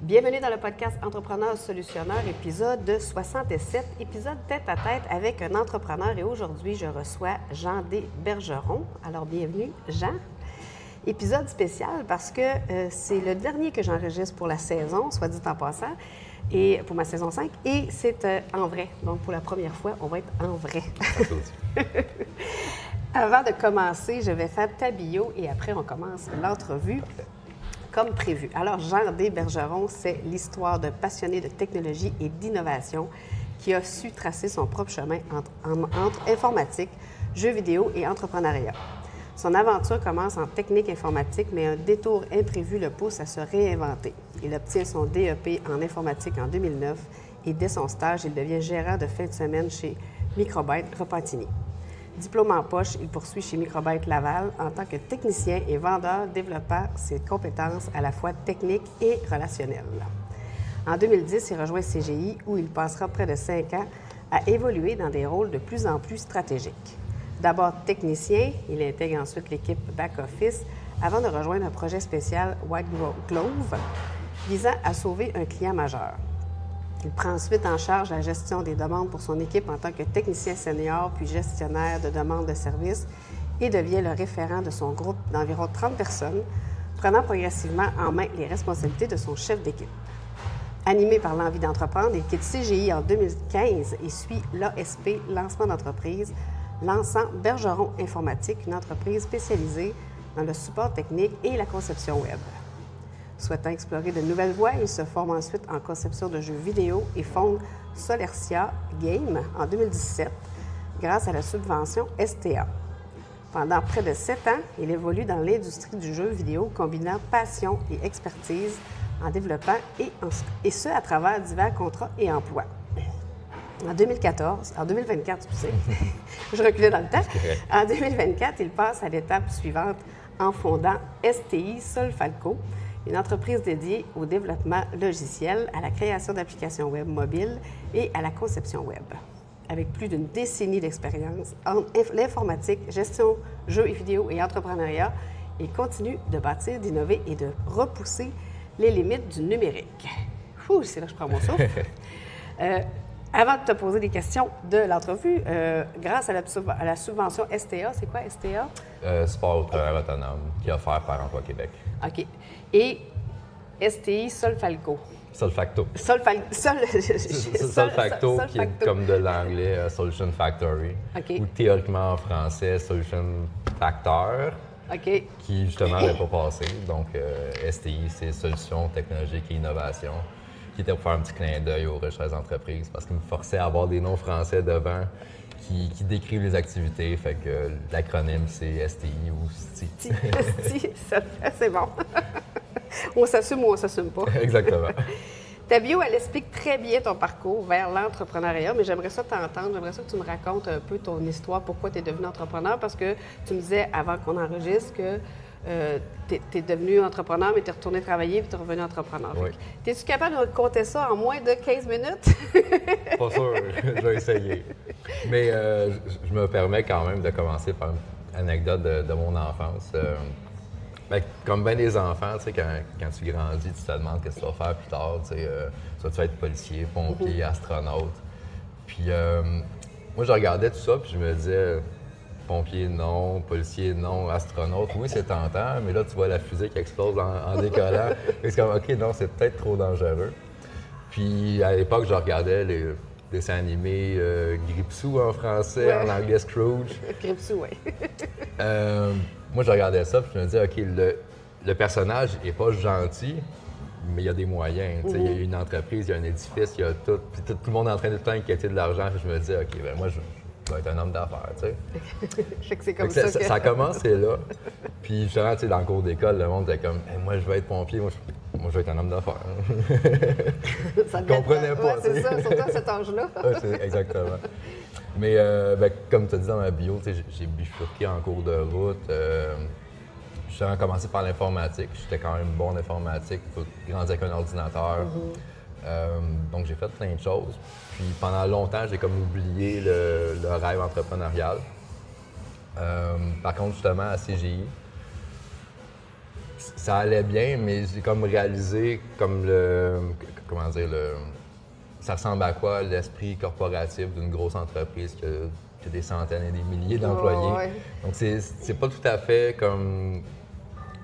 Bienvenue dans le podcast Entrepreneur Solutionneur, épisode 67, épisode tête-à-tête avec un entrepreneur. Et aujourd'hui, je reçois Jean D. Bergeron. Alors, bienvenue, Jean. Épisode spécial parce que c'est le dernier que j'enregistre pour la saison, soit dit en passant, et pour ma saison 5, et c'est en vrai. Donc, pour la première fois, on va être en vrai. Avant de commencer, je vais faire ta bio et après, on commence l'entrevue. Comme prévu. Alors, Jean D. Bergeron, c'est l'histoire d'un passionné de technologie et d'innovation qui a su tracer son propre chemin entre informatique, jeux vidéo et entrepreneuriat. Son aventure commence en technique informatique, mais un détour imprévu le pousse à se réinventer. Il obtient son DEP en informatique en 2009 et dès son stage, il devient gérant de fin de semaine chez Microbyte Repentigny. Diplôme en poche, il poursuit chez Microbyte Laval en tant que technicien et vendeur, développant ses compétences à la fois techniques et relationnelles. En 2010, il rejoint CGI où il passera près de 5 ans à évoluer dans des rôles de plus en plus stratégiques. D'abord technicien, il intègre ensuite l'équipe back-office avant de rejoindre un projet spécial White Glove visant à sauver un client majeur. Il prend ensuite en charge la gestion des demandes pour son équipe en tant que technicien senior puis gestionnaire de demandes de services et devient le référent de son groupe d'environ 30 personnes, prenant progressivement en main les responsabilités de son chef d'équipe. Animé par l'envie d'entreprendre, il quitte CGI en 2015 et suit l'ASP, lancement d'entreprise, lançant Bergeron Informatique, une entreprise spécialisée dans le support technique et la conception web. Souhaitant explorer de nouvelles voies, il se forme ensuite en conception de jeux vidéo et fonde Solertia Game en 2017 grâce à la subvention STA. Pendant près de 7 ans, il évolue dans l'industrie du jeu vidéo, combinant passion et expertise en développant et ce à travers divers contrats et emplois. En 2024, je reculais dans le temps. En 2024, il passe à l'étape suivante en fondant STI Solfalco, une entreprise dédiée au développement logiciel, à la création d'applications web mobiles et à la conception web. Avec plus d'une décennie d'expérience en l'informatique, gestion, jeux et vidéo et entrepreneuriat, il continue de bâtir, d'innover et de repousser les limites du numérique. C'est là que je prends mon souffle. Avant de te poser des questions de l'entrevue, grâce à la subvention STA, c'est quoi STA? Support au travail autonome, qui est offert par Emploi Québec. OK. Et STI Solfalco. Solfacto. Solfacto, qui est comme de l'anglais Solution Factory. Okay. Ou théoriquement en français Solution Factor. OK. Qui justement n'avait pas passé. Donc STI, c'est Solutions technologiques et innovation, qui était pour faire un petit clin d'œil aux riches entreprises parce qu'ils me forçaient à avoir des noms français devant qui décrivent les activités. Fait que l'acronyme, c'est STI ou STI. STI, c'est bon. On s'assume ou on s'assume pas. Exactement. Ta bio, elle explique très bien ton parcours vers l'entrepreneuriat, mais j'aimerais ça t'entendre, j'aimerais ça que tu me racontes un peu ton histoire, pourquoi tu es devenu entrepreneur, parce que tu me disais avant qu'on enregistre que tu es devenu entrepreneur, mais tu es retourné travailler puis tu es revenu entrepreneur. Oui. Es-tu capable de me compter ça en moins de 15 minutes? Pas sûr, je vais essayer. Mais je me permets quand même de commencer par une anecdote de mon enfance. Comme bien des enfants, tu sais, quand tu grandis, tu te demandes qu'est-ce que tu vas faire plus tard. Soit tu vas être policier, pompier, astronaute. Puis moi, je regardais tout ça, puis je me disais, pompier, non, policier, non, astronaute, oui, c'est tentant, mais là, tu vois la fusée qui explose en décollant. C'est comme, OK, non, c'est peut-être trop dangereux. Puis à l'époque, je regardais les dessins animés Gripsou en français, ouais. En anglais Scrooge. Gripsou, oui. Moi, je regardais ça, puis je me disais, OK, le personnage n'est pas gentil, mais il y a des moyens. Il y a une entreprise, il y a un édifice, il y a tout. Puis tout le monde est en train de tout le temps inquiéter de l'argent. Puis je me disais, OK, ben moi, je vais être un homme d'affaires, tu sais. Fait que c'est comme ça que... Ça a commencé là. Puis justement, dans le cours d'école, le monde était comme, hey, moi, je vais être pompier, moi, je vais être un homme d'affaires. Ça ne comprenais pas. Ouais, c'est ça, surtout à cet âge-là. Ouais, exactement. Mais comme tu as dit dans ma bio, j'ai bifurqué en cours de route. J'ai commencé par l'informatique. J'étais quand même bon en informatique. Il faut grandir avec un ordinateur. Donc, j'ai fait plein de choses. Puis, pendant longtemps, j'ai comme oublié le rêve entrepreneurial. Par contre, justement, à CGI, ça allait bien, mais j'ai comme réalisé comme comment dire, ça ressemble à quoi l'esprit corporatif d'une grosse entreprise qui a des centaines et des milliers d'employés. Ouais. Donc c'est pas tout à fait comme,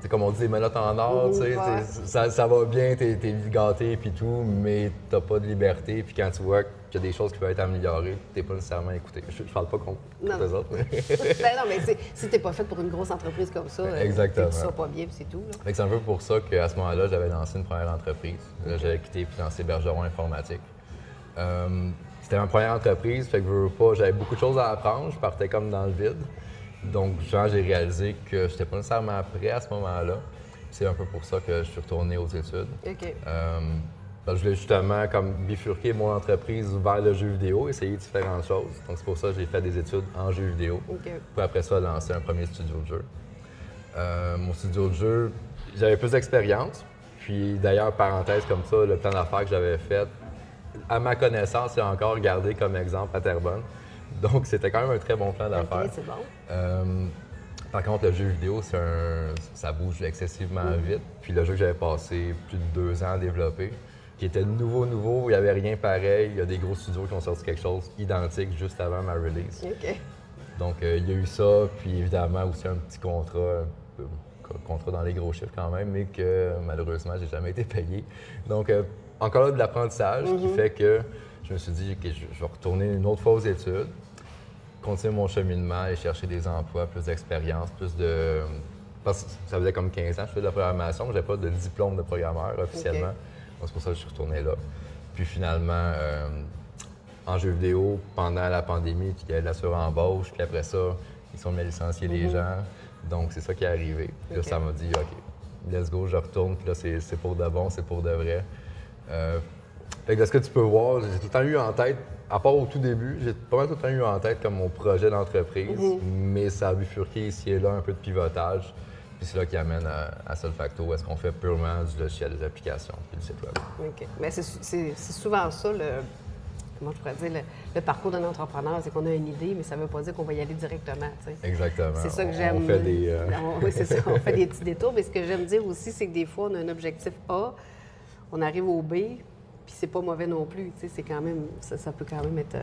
c'est comme on dit, des menottes en or, tu sais, ça va bien, t'es gâté puis tout, mais t'as pas de liberté. Puis quand tu vois qu'il y a des choses qui peuvent être améliorées, t'es pas nécessairement écouté. Je parle pas contre les autres. Mais... ben non, mais si t'es pas fait pour une grosse entreprise comme ça, exactement. Tu seras pas bien, puis c'est tout. Fait que c'est un peu pour ça qu'à ce moment-là, j'avais lancé une première entreprise. Là, j'avais quitté puis lancé Bergeron Informatique. C'était ma première entreprise, fait que je veux pas, j'avais beaucoup de choses à apprendre, je partais comme dans le vide. Donc, j'ai réalisé que je n'étais pas nécessairement prêt à ce moment-là. C'est un peu pour ça que je suis retourné aux études. OK. Je voulais justement comme bifurquer mon entreprise vers le jeu vidéo, essayer différentes choses. Donc, c'est pour ça que j'ai fait des études en jeu vidéo. OK. Puis après ça, lancer un premier studio de jeu. Mon studio de jeu, j'avais plus d'expérience. Puis d'ailleurs, parenthèse comme ça, le plan d'affaires que j'avais fait, à ma connaissance, c'est encore gardé comme exemple à Terrebonne. Donc, c'était quand même un très bon plan d'affaires. OK, c'est bon. Par contre, le jeu vidéo, ça bouge excessivement vite. Puis le jeu que j'avais passé plus de 2 ans à développer, qui était nouveau, il n'y avait rien pareil. Il y a des gros studios qui ont sorti quelque chose d'identique juste avant ma release. OK. Donc, il y a eu ça, puis évidemment aussi un petit contrat dans les gros chiffres quand même, mais que malheureusement, j'ai jamais été payé. Donc, encore là, de l'apprentissage qui fait que je me suis dit que je vais retourner une autre fois aux études, continuer mon cheminement et chercher des emplois, plus d'expérience, plus de... Parce que ça faisait comme 15 ans que je faisais de la programmation, je n'avais pas de diplôme de programmeur officiellement. Okay. Donc c'est pour ça que je suis retourné là. Puis finalement, en jeu vidéo, pendant la pandémie, il y avait de la surembauche, puis après ça, ils sont mis à licencier les gens. Donc c'est ça qui est arrivé. Puis là, ça m'a dit, OK, let's go, je retourne, puis là, c'est pour de bon, c'est pour de vrai. Fait que de ce que tu peux voir, j'ai tout le temps eu en tête, à part au tout début, j'ai pas mal tout le temps eu en tête comme mon projet d'entreprise, mais ça a bifurqué ici et là un peu de pivotage. Puis c'est là qui amène à Solfacto, où est-ce qu'on fait purement du logiciel, des applications, puis du site web. OK. Mais c'est souvent ça, comment je pourrais dire, le parcours d'un entrepreneur, c'est qu'on a une idée, mais ça ne veut pas dire qu'on va y aller directement. T'sais. Exactement. C'est ça que j'aime. On fait des... Oui, c'est ça. On fait des petits détours. Mais ce que j'aime dire aussi, c'est que des fois, on a un objectif A, on arrive au B, puis c'est pas mauvais non plus. C'est quand même... Ça peut quand même être...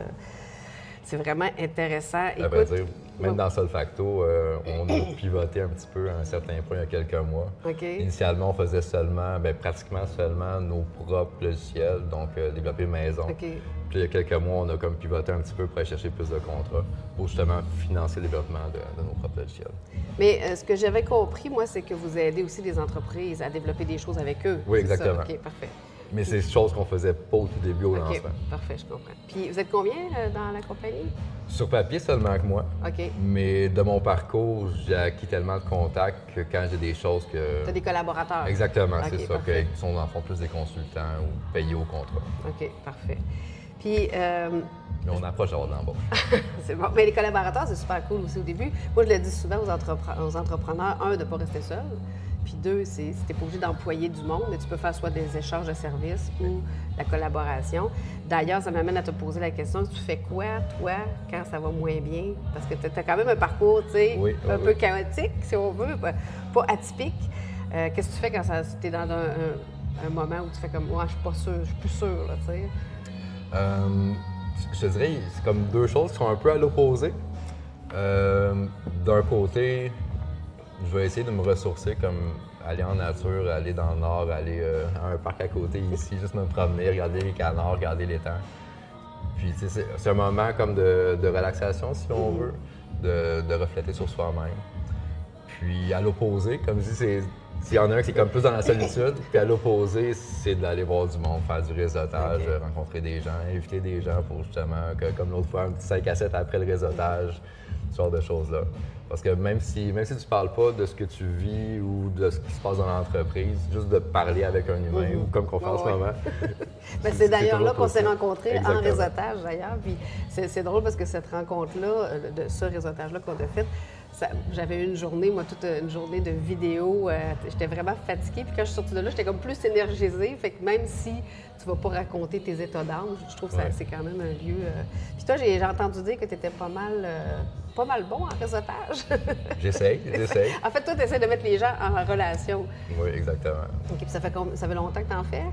c'est vraiment intéressant. À vrai dire, même dans Solfacto, on a pivoté un petit peu à un certain point il y a quelques mois. Okay. Initialement, on faisait seulement, pratiquement seulement nos propres logiciels, donc développer maison. Okay. Puis il y a quelques mois, on a comme pivoté un petit peu pour aller chercher plus de contrats pour justement financer le développement de nos propres logiciels. Mais ce que j'avais compris, moi, c'est que vous aidez aussi des entreprises à développer des choses avec eux. Oui, exactement. OK, parfait. Mais c'est des choses qu'on faisait pas au tout début au lancement. Parfait, je comprends. Puis vous êtes combien dans la compagnie? Sur papier seulement que moi. OK. Mais de mon parcours, j'ai acquis tellement de contacts que quand j'ai des choses que... Tu as des collaborateurs? Exactement, okay, c'est ça, qui sont en fond plus des consultants ou payés au contrat. OK, parfait. Puis... Mais on approche d'avoir de l'embauche. C'est bon. Mais les collaborateurs, c'est super cool aussi au début. Moi, je le dis souvent aux entrepreneurs, un, de ne pas rester seul. Puis deux, tu n'es pas obligé d'employer du monde, mais tu peux faire soit des échanges de services ou la collaboration. D'ailleurs, ça m'amène à te poser la question, tu fais quoi, toi, quand ça va moins bien? Parce que tu as quand même un parcours, tu sais, un peu chaotique, si on veut, pas atypique. Qu'est-ce que tu fais quand tu es dans un moment où tu fais comme, moi, je suis pas sûre, je suis plus sûre, tu sais? Je te dirais, c'est comme deux choses qui sont un peu à l'opposé. D'un côté, je vais essayer de me ressourcer, comme aller en nature, aller dans le nord, aller à un parc à côté ici, juste me promener, regarder les canards, regarder l'étang. Puis, tu sais, c'est un moment comme de relaxation, si on veut, de refléter sur soi-même. Puis, à l'opposé, comme je dis, s'il y en a un qui est comme plus dans la solitude, puis à l'opposé, c'est d'aller voir du monde, faire du réseautage, rencontrer des gens, inviter des gens pour justement, comme l'autre fois, un petit 5 à 7 après le réseautage, ce genre de choses-là. Parce que même si tu ne parles pas de ce que tu vis ou de ce qui se passe dans l'entreprise, juste de parler avec un humain, ou comme qu'on fait en ce moment. C'est d'ailleurs là qu'on s'est rencontrés en Exactement. réseautage, d'ailleurs. Puis c'est drôle parce que cette rencontre-là, de ce réseautage-là qu'on a fait, j'avais eu une journée, moi, toute une journée de vidéo. J'étais vraiment fatiguée. Puis quand je suis sortie de là, j'étais comme plus énergisée. Fait que même si tu ne vas pas raconter tes états d'âme, je trouve que c'est quand même un lieu... Puis toi, j'ai entendu dire que tu étais pas mal pas mal bon en réseautage. J'essaye. En fait, toi, tu essaies de mettre les gens en relation. Oui, exactement. OK, puis ça fait longtemps que tu en fais?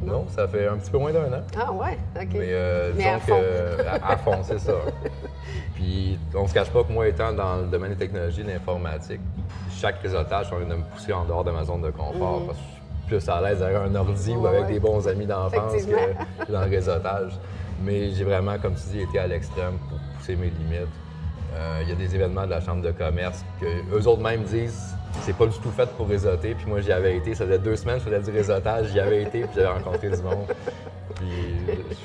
Non, ça fait un petit peu moins d'1 an. Ah ouais, OK. Mais Mais à disons à fond, c'est ça. Puis on se cache pas que moi, étant dans le domaine des technologies, de l'informatique, chaque réseautage, on vient de me pousser en dehors de ma zone de confort parce que je suis plus à l'aise avec un ordi ou avec des bons amis d'enfance que dans le réseautage. Mais j'ai vraiment, comme tu dis, été à l'extrême pour pousser mes limites. Il y a des événements de la Chambre de commerce que eux autres même disent c'est pas du tout fait pour réseauter. Puis moi, j'y avais été. Ça faisait 2 semaines que je faisais du réseautage. J'y avais été, puis j'avais rencontré du monde. Puis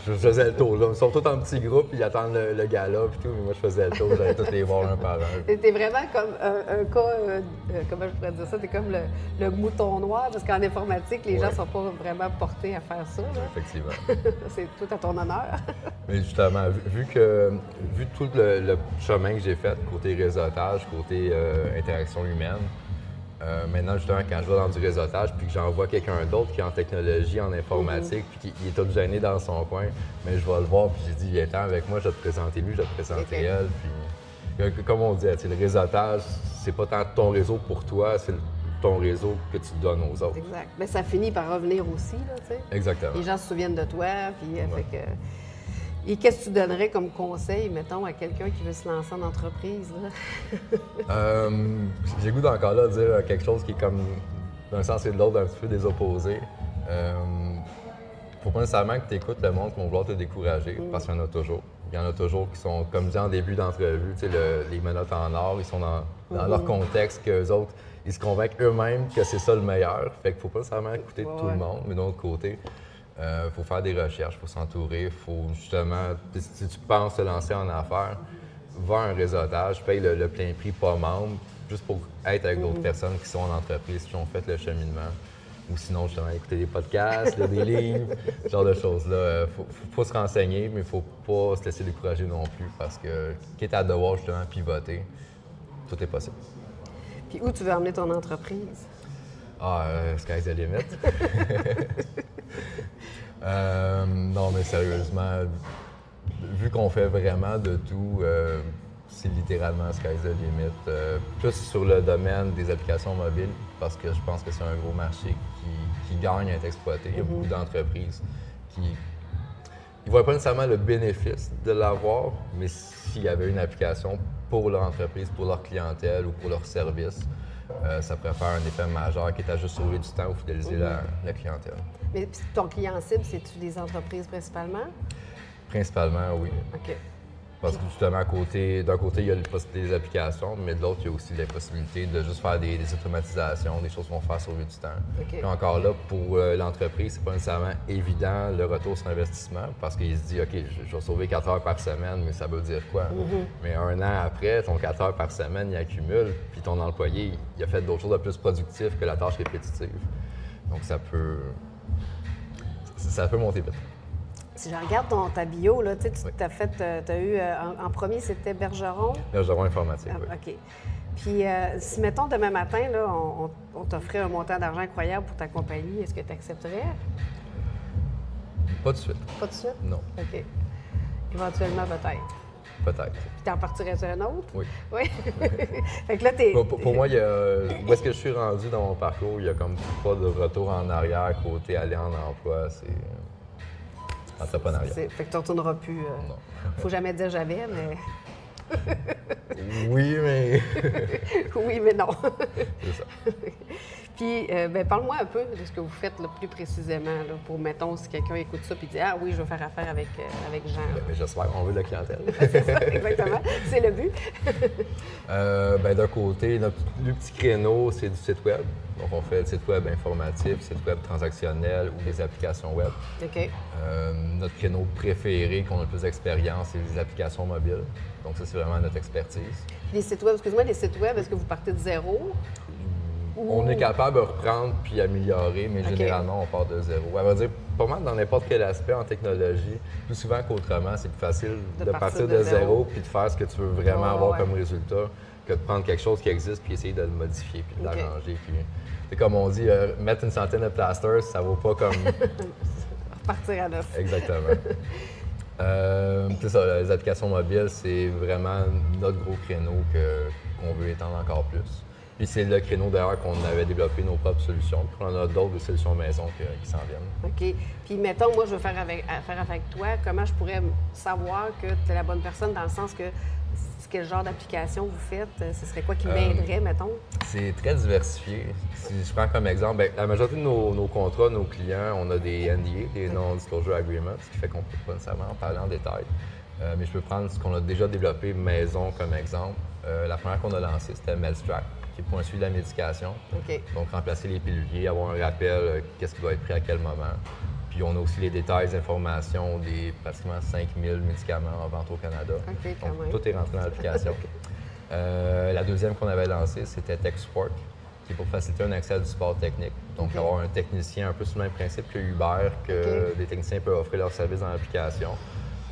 je faisais le tour. Là. Ils sont tous en petits groupes, puis ils attendent le gala, puis tout. Mais moi, je faisais le tour. J'allais tous les voir un par un. T'es vraiment comme un cas, comment je pourrais dire ça? T'es comme le mouton noir, parce qu'en informatique, les gens sont pas vraiment portés à faire ça. Là. Effectivement. C'est tout à ton honneur. Mais justement, vu tout le chemin que j'ai fait, côté réseautage, côté interaction humaine, maintenant, justement, quand je vais dans du réseautage puis que j'en vois quelqu'un d'autre qui est en technologie, en informatique, puis qui est tout gêné dans son coin, mais je vais le voir puis j'ai dit, viens-t'en avec moi, je vais te présenter lui, je vais te présenter elle. Puis, comme on dit, le réseautage, c'est pas tant ton réseau pour toi, c'est ton réseau que tu donnes aux autres. Exact. Mais ça finit par revenir aussi, là, tu sais. Exactement. Les gens se souviennent de toi, puis fait que... Et qu'est-ce que tu donnerais comme conseil, mettons, à quelqu'un qui veut se lancer en entreprise? J'ai le goût d'encore là dire quelque chose qui est comme, d'un sens et de l'autre, un petit peu des opposés. Faut pas nécessairement que tu écoutes le monde qui vont vouloir te décourager, parce qu'il y en a toujours. Il y en a toujours qui sont, comme dit en début d'entrevue, les menottes en or, ils sont dans leur contexte qu'eux autres, ils se convainquent eux-mêmes que c'est ça le meilleur. Fait qu'il faut pas nécessairement écouter tout le monde, mais d'un autre côté, faut faire des recherches, faut s'entourer, faut justement, si tu penses te lancer en affaires, va à un réseautage, paye le plein prix pas membre, juste pour être avec d'autres personnes qui sont en entreprise, qui ont fait le cheminement. Ou sinon, justement, écouter des podcasts, lire des livres, ce genre de choses-là. Faut se renseigner, mais il faut pas se laisser décourager non plus, parce que, quitte à devoir justement pivoter, tout est possible. Puis où tu veux emmener ton entreprise? Sky's the limit. Non, mais sérieusement, vu qu'on fait vraiment de tout, c'est littéralement Sky's the limit. Plus sur le domaine des applications mobiles, parce que je pense que c'est un gros marché qui gagne à être exploité. Il y a beaucoup d'entreprises qui ne voient pas nécessairement le bénéfice de l'avoir, mais s'il y avait une application pour leur entreprise, pour leur clientèle ou pour leur service, ça pourrait faire un effet majeur qui est à juste sauver du temps ou fidéliser la clientèle. Mais ton client cible, c'est-tu des entreprises principalement? Principalement, oui. OK. Parce que justement, d'un côté, il y a les possibilités des applications, mais de l'autre, il y a aussi la possibilité de juste faire des automatisations, des choses qui vont faire sauver du temps. Okay. Puis encore là, pour l'entreprise, c'est pas nécessairement évident le retour sur investissement parce qu'il se dit, OK, je vais sauver 4 heures par semaine, mais ça veut dire quoi? Mais 1 an après, ton 4 heures par semaine, il accumule, puis ton employé, il a fait d'autres choses de plus productives que la tâche répétitive. Donc ça peut monter vite. Si je regarde ta bio, là, tu as eu, en premier, c'était Bergeron? Bergeron Informatique, oui. OK. Puis, si, mettons, demain matin, là, on t'offrait un montant d'argent incroyable pour ta compagnie, est-ce que tu accepterais? Pas de suite. Pas de suite? Non. OK. Éventuellement, peut-être. Peut-être. Puis t'en partirais-tu un autre? Oui. Oui? Fait que là, Pour moi, où est-ce que je suis rendu dans mon parcours, il n'y a comme pas de retour en arrière côté aller en emploi. C'est entrepreneuriat. Fait que tu ne retourneras plus. Non. Faut jamais dire jamais, mais. Oui, mais. Oui, mais non. C'est ça. Puis, parle-moi un peu de ce que vous faites là, plus précisément, là, pour, mettons, si quelqu'un écoute ça et dit « Ah oui, je veux faire affaire avec Jean. » Mais j'espère qu'on veut la clientèle. C'est ça, exactement. C'est le but. D'un côté, notre plus petit créneau, c'est du site web. Donc, on fait du site web informatif, site web transactionnel ou des applications web. OK. Notre créneau préféré, qu'on a le plus d'expérience, c'est les applications mobiles. Donc, ça, c'est vraiment notre expertise. Les sites web, excuse-moi, les sites web, est-ce que vous partez de zéro? On est capable de reprendre puis améliorer, mais généralement, on part de zéro. À vrai dire, pas mal dans n'importe quel aspect en technologie, plus souvent qu'autrement, c'est plus facile de partir de zéro puis de faire ce que tu veux vraiment avoir comme résultat que de prendre quelque chose qui existe puis essayer de le modifier puis de l'arranger. Puis, comme on dit, mettre une centaine de plasters, ça vaut pas comme... Repartir à neuf. Exactement. C'est ça, les applications mobiles, c'est vraiment notre gros créneau qu'on veut étendre encore plus. Puis c'est le créneau d'ailleurs qu'on avait développé nos propres solutions, puis on a d'autres solutions maison qui s'en viennent. OK. Puis mettons, moi, je veux faire affaire avec toi. Comment je pourrais savoir que tu es la bonne personne dans le sens que quel genre d'application vous faites? Ce serait quoi qui m'aiderait, mettons? C'est très diversifié. Si je prends comme exemple, bien, la majorité de nos contrats, nos clients, on a des NDA, des Non-Disclosure Agreements, ce qui fait qu'on ne peut pas nécessairement en parler en détail. Mais je peux prendre ce qu'on a déjà développé maison comme exemple. La première qu'on a lancée, c'était Medstrack, qui est pour un suivi de la médication. OK. Donc, remplacer les piluliers, avoir un rappel, qu'est-ce qui doit être pris à quel moment. Puis, on a aussi les détails, les informations des pratiquement 5000 médicaments en vente au Canada. OK, quand Donc, même. tout est rentré dans l'application. La deuxième qu'on avait lancée, c'était Tech Support, qui est pour faciliter un accès à du support technique. Donc, OK. avoir un technicien un peu sur le même principe que Uber, que OK. des techniciens peuvent offrir leurs services dans l'application.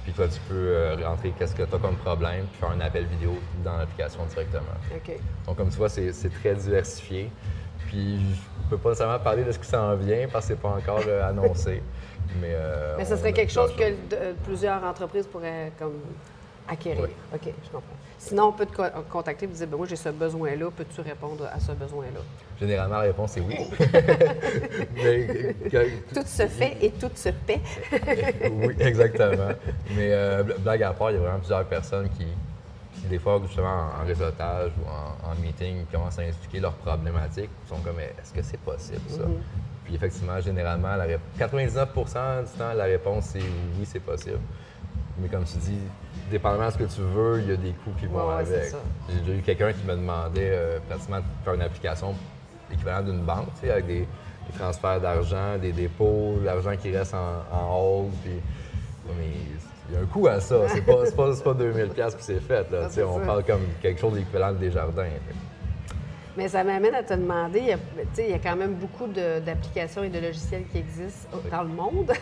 Puis toi, tu peux rentrer qu'est-ce que tu as comme problème, puis faire un appel vidéo dans l'application directement. OK. Donc, comme tu vois, c'est très diversifié. Puis, je peux pas nécessairement parler de ce qui s'en vient parce que c'est pas encore annoncé. Mais ce serait quelque chose que plusieurs entreprises pourraient comme acquérir. Oui. OK, je comprends. Sinon, on peut te contacter et vous dire, ben moi, j'ai ce besoin-là, peux-tu répondre à ce besoin-là? Généralement, la réponse est oui. Mais, Tout se fait et tout se paie. oui, exactement. Mais blague à part, il y a vraiment plusieurs personnes qui des fois, justement, en réseautage ou en meeting, commencent à expliquer leurs problématiques. Ils sont comme, est-ce que c'est possible, ça? Puis effectivement, généralement, 99 du temps, la réponse, c'est oui, c'est possible. Mais comme tu dis, dépendamment de ce que tu veux, il y a des coûts qui vont Ouais, avec. c'est ça. J'ai déjà eu quelqu'un qui me demandait pratiquement de faire une application équivalente d'une banque, tu sais, avec des transferts d'argent, des dépôts, l'argent qui reste en hold. Puis, mais il y a un coût à ça. C'est pas 2000$ puis c'est fait. Là, tu sais, on parle comme quelque chose d'équivalent de Desjardins. Mais ça m'amène à te demander, il y a quand même beaucoup d'applications et de logiciels qui existent dans le monde.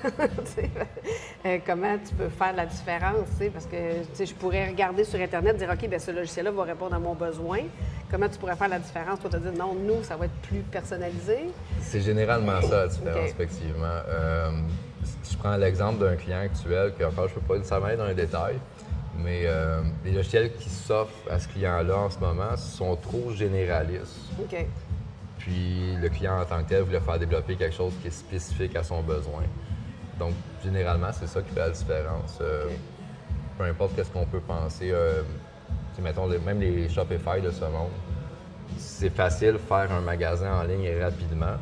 Comment tu peux faire la différence? Parce que je pourrais regarder sur Internet et dire, OK, bien, ce logiciel-là va répondre à mon besoin. Comment tu pourrais faire la différence? Toi, te dire, non, nous, ça va être plus personnalisé. C'est généralement ça, la différence, OK. effectivement. Si je prends l'exemple d'un client actuel, que encore je ne peux pas nécessairement aller dans les détails, mais les logiciels qui s'offrent à ce client-là en ce moment sont trop généralistes. OK. Puis le client en tant que tel voulait faire développer quelque chose qui est spécifique à son besoin. Donc, généralement, c'est ça qui fait la différence. Peu importe qu'est-ce qu'on peut penser, mettons, même les Shopify de ce monde, c'est facile de faire un magasin en ligne rapidement.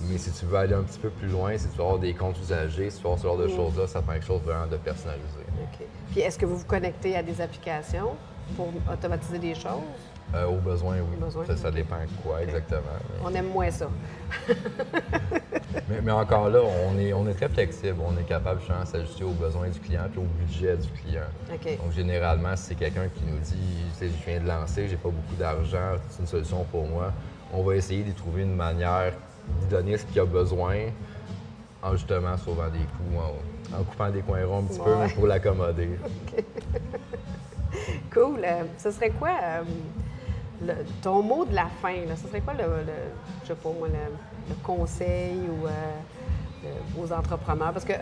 Mais si tu veux aller un petit peu plus loin, si tu veux avoir des comptes usagers, si tu veux avoir ce genre de choses-là, ça prend quelque chose vraiment de personnalisé. OK. Puis est-ce que vous vous connectez à des applications pour automatiser des choses? Au besoin, oui. Au besoin, Ça dépend de quoi exactement. On aime moins ça. Mais encore là, on est très flexible. On est capable justement de s'ajuster aux besoins du client et au budget du client. OK. Donc généralement, si c'est quelqu'un qui nous dit « je viens de lancer, j'ai pas beaucoup d'argent, c'est une solution pour moi », on va essayer d'y trouver une manière d'y donner ce qu'il a besoin en justement sauvant des coûts, en coupant des coins ronds un petit peu, mais pour l'accommoder. Cool. Ce serait quoi ton mot de la fin? Là? Ce serait quoi je sais pas moi, le conseil ou aux entrepreneurs? Parce que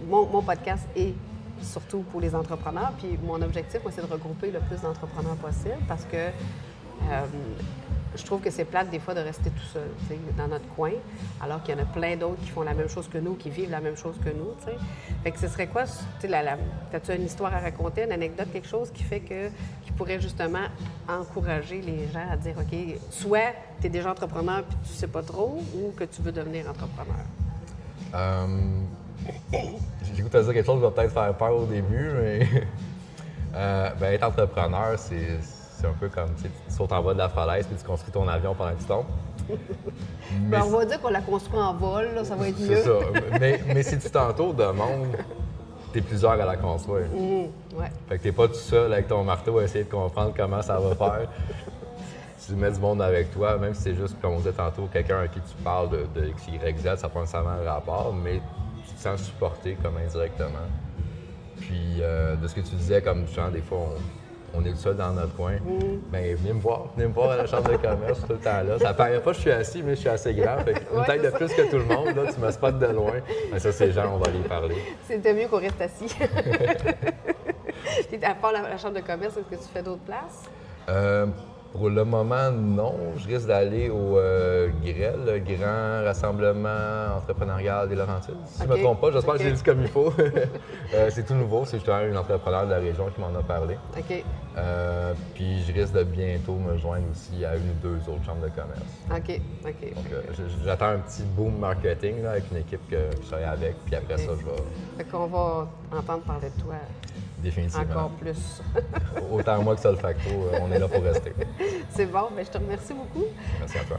mon podcast est surtout pour les entrepreneurs, puis mon objectif, moi, c'est de regrouper le plus d'entrepreneurs possible parce que je trouve que c'est plate des fois de rester tout seul, tu sais, dans notre coin, alors qu'il y en a plein d'autres qui font la même chose que nous, qui vivent la même chose que nous, tu sais. Fait que ce serait quoi, tu sais, as-tu une histoire à raconter, une anecdote, quelque chose qui fait qui pourrait justement encourager les gens à dire, OK, soit tu es déjà entrepreneur puis tu sais pas trop, ou que tu veux devenir entrepreneur? J'ai goût de dire quelque chose qui va peut-être faire peur au début, mais être entrepreneur, c'est un peu comme, tu sautes en bas de la falaise puis tu construis ton avion pendant que tu tombes. Ben, on va dire qu'on l'a construit en vol, là, ça va être mieux. C'est ça. Mais si tu t'entoures de monde, t'es plusieurs à la construire. Ouais. Fait que t'es pas tout seul avec ton marteau à essayer de comprendre comment ça va faire. Si tu mets du monde avec toi, même si c'est juste, comme on disait tantôt, quelqu'un à qui tu parles de X, Y, Z, ça prend nécessairement un rapport, mais tu te sens supporté comme indirectement. Puis de ce que tu disais, comme genre, des fois, on est tout seul dans notre coin. Bien, venez me voir à la chambre de commerce tout le temps là. Ça paraît pas que je suis assis, mais je suis assez grand. Fait une tête de plus que tout le monde, là, tu me spots de loin. Mais ça, ces gens, on va aller parler. C'était mieux qu'on reste assis. À part la chambre de commerce, est-ce que tu fais d'autres places? Pour le moment, non. Je risque d'aller au GREL, le Grand Rassemblement entrepreneurial des Laurentides. Si je ne me trompe pas, j'espère que j'ai dit comme il faut. C'est tout nouveau, c'est justement une entrepreneur de la région qui m'en a parlé. OK. Puis je risque de bientôt me joindre aussi à une ou deux autres chambres de commerce. OK, OK. Donc, j'attends un petit boom marketing là, avec une équipe que je serai avec, puis après ça, je vais... Fait qu'on va entendre parler de toi. Définitivement. Encore plus. Autant moi que Solfacto, on est là pour rester. C'est bon, bien, je te remercie beaucoup. Merci à toi.